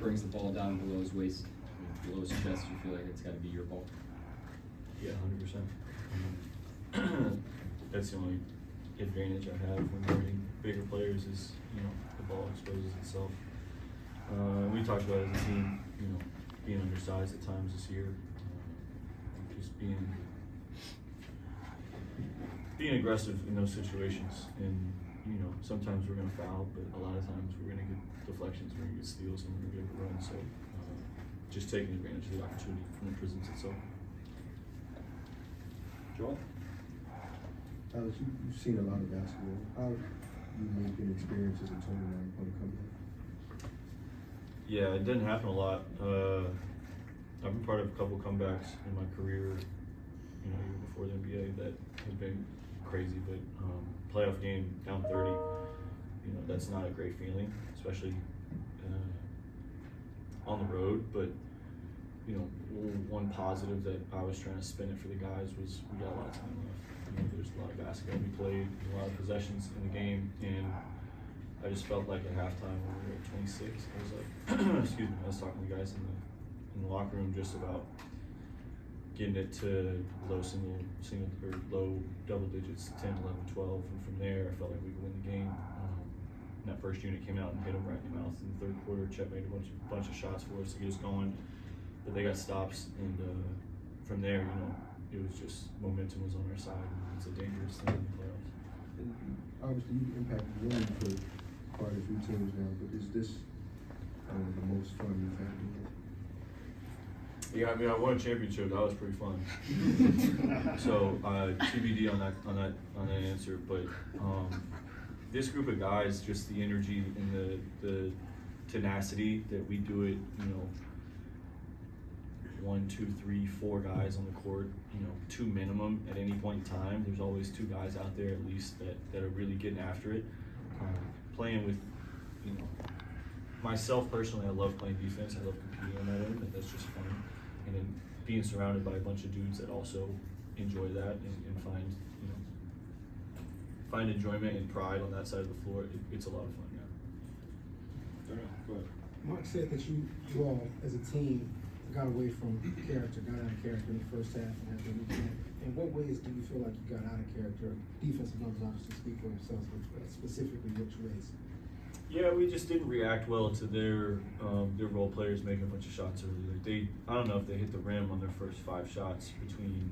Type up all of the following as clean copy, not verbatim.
brings the ball down below his waist, below his chest, you feel like it's got to be your ball? Yeah, 100%. That's the only advantage I have when guarding bigger players is, the ball exposes itself. We talked about it as a team, being undersized at times this year, just being aggressive in those situations. And, sometimes we're going to foul, but a lot of times we're going to get deflections, we're going to get steals, and we're going to get a run. So just taking advantage of the opportunity when it presents itself. Joel? Alex, you've seen a lot of basketball. How unique an experience is a tournament on the comeback? Yeah, it didn't happen a lot. I've been part of a couple comebacks in my career, even before the NBA, that has been crazy. But playoff game down 30, that's not a great feeling, especially on the road. But one positive that I was trying to spin it for the guys was we got a lot of time left. There's a lot of basketball to be played, a lot of possessions in the game, and I just felt like at halftime when we were at 26, I was like, excuse me, I was talking to the guys in the locker room just about getting it to low double digits, 10, 11, 12, and from there I felt like we could win the game. And that first unit came out and hit them right in the mouth in the third quarter. Chet made a bunch of shots for us to get us going, but they got stops, and from there, it was just momentum was on our side. It's a dangerous thing in the playoffs. And obviously, you impacted winning for quite a few teams now, but is this the most fun you've had? Yeah, I won a championship. That was pretty fun. So TBD on that answer. But this group of guys, just the energy and the tenacity that we do it. 1, 2, 3, 4 guys on the court, 2 minimum at any point in time. There's always 2 guys out there at least that are really getting after it. Playing with, myself personally, I love playing defense. I love competing on that end, and that's just fun. And then being surrounded by a bunch of dudes that also enjoy that and find enjoyment and pride on that side of the floor, it's a lot of fun, yeah. Go ahead. Mark said that you all, as a team, got away from character, got out of character in the first half and had the weekend. In what ways do you feel like you got out of character? Defensive numbers obviously speak for themselves, but specifically which ways? Yeah, we just didn't react well to their role players making a bunch of shots early. I don't know if they hit the rim on their first 5 shots between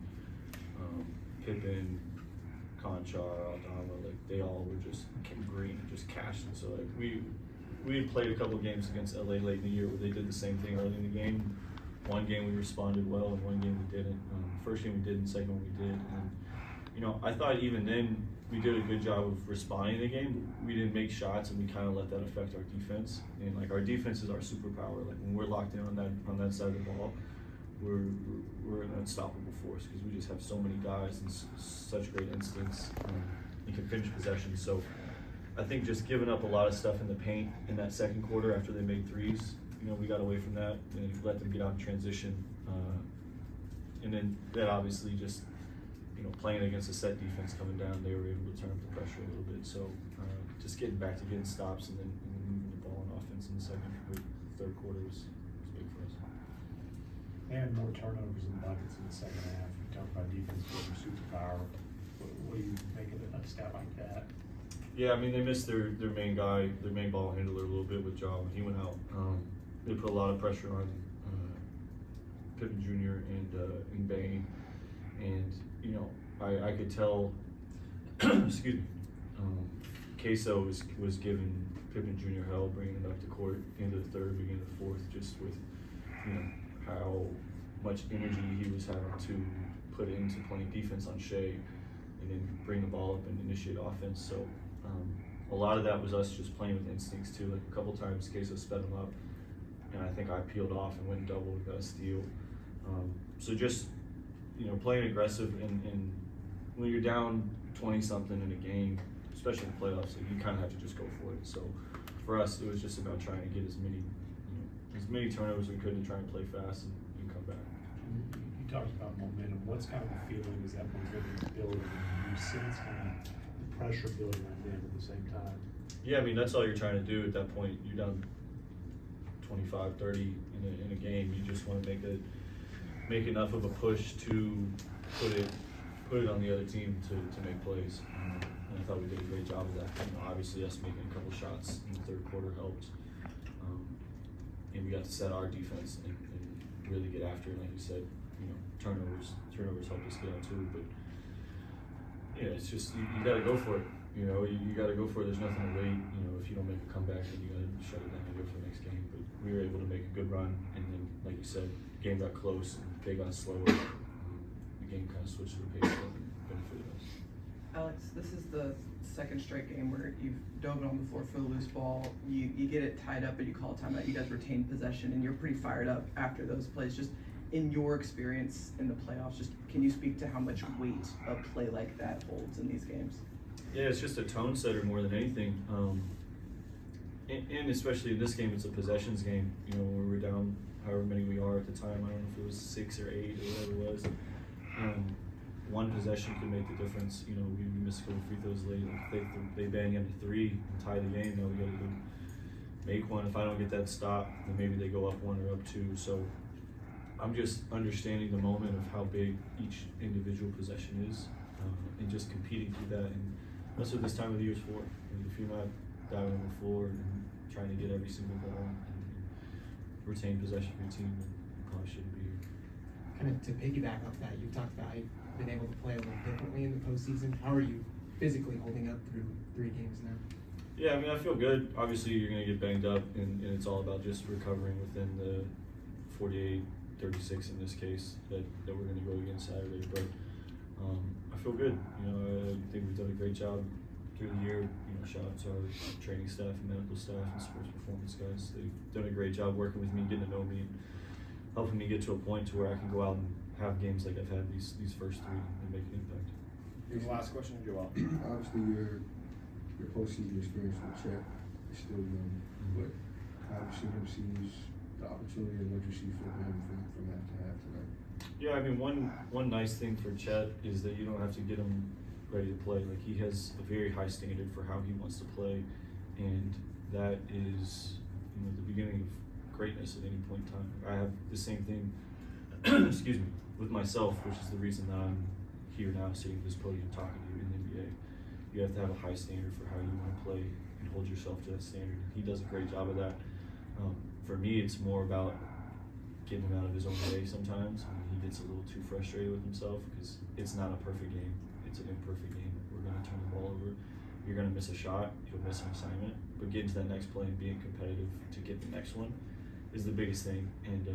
Pippen, Conchar, Aldama. They all were just green and just cashing. So we had played a couple games against LA late in the year where they did the same thing early in the game. One game we responded well, and one game we didn't. First game we did, and second one we did. And I thought even then we did a good job of responding to the game. We didn't make shots, and we kind of let that affect our defense. And our defense is our superpower. When we're locked in on that side of the ball, we're an unstoppable force because we just have so many guys and such great instincts and can finish possessions. So I think just giving up a lot of stuff in the paint in that second quarter after they made threes. We got away from that and let them get out in transition. And then that obviously just, playing against a set defense coming down, they were able to turn up the pressure a little bit. So just getting back to getting stops and then moving the ball on offense in the third quarter was big for us. And more turnovers and buckets in the second half. You talk about defense being superpower. What do you think of a stat like that? Yeah, they missed their main guy, their main ball handler a little bit with Ja when he went out. They put a lot of pressure on Pippen Jr. and Bane, and I could tell. excuse me. Queso was giving Pippen Jr. hell, bringing him up to court into the third, beginning of the fourth, just with how much energy he was having to put into playing defense on Shea, and then bring the ball up and initiate offense. So a lot of that was us just playing with instincts too. A couple times Queso sped him up, and I think I peeled off and went double, got a steal. So just playing aggressive, and when you're down 20-something in a game, especially in the playoffs, you kind of have to just go for it. So for us, it was just about trying to get as many turnovers as we could and try and play fast and come back. You talked about momentum. What's kind of the feeling is that momentum is building? You sense kind of the pressure building on them at the same time? Yeah, that's all you're trying to do at that point. You're down 20 25, 30 in a game. You just want to make enough of a push to put it on the other team to make plays. And I thought we did a great job of that. You know, obviously us making a couple shots in the third quarter helped. And we got to set our defense and really get after it. Like you said, you know, turnovers helped us get out too. But yeah, it's just you got to go for it. You know, you got to go for it. There's nothing to wait. You know, if you don't make a comeback, then you got to shut it down and go for the next game. But we were able to make a good run, and then, like you said, the game got close and they got slower. The game kind of switched to the pace that benefited us. Alex, this is the second straight game where you've dove on the floor for the loose ball. You get it tied up, but you call a timeout. You guys retain possession, and you're pretty fired up after those plays. Just in your experience in the playoffs, just can you speak to how much weight a play like that holds in these games? Yeah, it's just a tone setter more than anything. And especially in this game, it's a possessions game. You know, when we were down however many we are at the time, I don't know if it was 6 or 8 or whatever it was. One possession could make the difference. You know, we missed a couple free throws late. If they bang in a 3 and tie the game, now we got to go make one. If I don't get that stop, then maybe they go up 1 or up 2. So I'm just understanding the moment of how big each individual possession is, and just competing through that. And that's what this time of the year is for. And if you're not diving on the floor and trying to get every single ball and retain possession for your team, then you probably shouldn't be here. Kind of to piggyback off that, you talked about how you've been able to play a little differently in the postseason. How are you physically holding up through 3 games now? Yeah, I mean, I feel good. Obviously, you're going to get banged up, and it's all about just recovering within the 48, 36 in this case that we're going to go against Saturday. But I feel good. You know, I think we've done a great job through the year. You know, shout out to our training staff and medical staff and sports performance guys. They've done a great job working with me, getting to know me, and helping me get to a point to where I can go out and have games like I've had these first 3 and make an impact. Here's the last question, Joel. Obviously, your postseason experience with Chet is still young, but how have you seen him seize the opportunity, and what you see from him from half to half tonight? Yeah, I mean, one nice thing for Chet is that you don't have to get him ready to play. Like, he has a very high standard for how he wants to play, and that is, you know, the beginning of greatness at any point in time. I have the same thing, excuse me, with myself, which is the reason that I'm here now sitting at this podium talking to you in the NBA. You have to have a high standard for how you want to play and hold yourself to that standard. He does a great job of that. For me, it's more about getting him out of his own way sometimes. I mean, he gets a little too frustrated with himself because it's not a perfect game. It's an imperfect game. We're going to turn the ball over. You're going to miss a shot. You'll miss an assignment. But getting to that next play and being competitive to get the next one is the biggest thing. And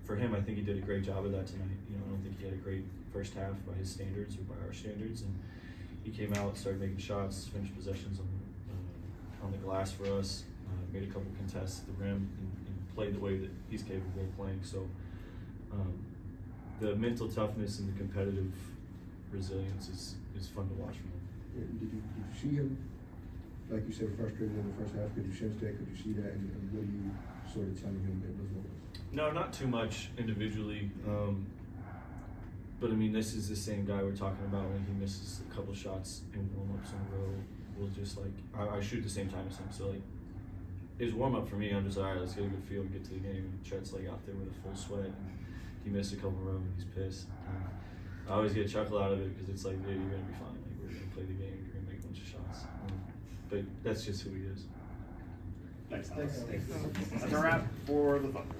for him, I think he did a great job of that tonight. You know, I don't think he had a great first half by his standards or by our standards. And he came out, started making shots, finished possessions on the glass for us, made a couple contests at the rim, and played the way that he's capable of playing. So the mental toughness and the competitive resilience is fun to watch from him. Did you see him, like you said, frustrated in the first half? Could you sense that? Could you see that? And what are you sort of telling him in those moments? No, not too much individually. But I mean, this is the same guy we're talking about when he misses a couple shots in warm-ups in a row. We'll just like, I shoot the same time as him. So like, his warm-up for me, I'm just, all right, let's get a good feel and get to the game. And Chet's like out there with a full sweat. And he missed a couple in a row and he's pissed. I always get a chuckle out of it because it's like, dude, you're going to be fine. Like, we're going to play the game. You're going to make a bunch of shots. But that's just who he is. Thanks. Thanks. That's a wrap for the Thunder.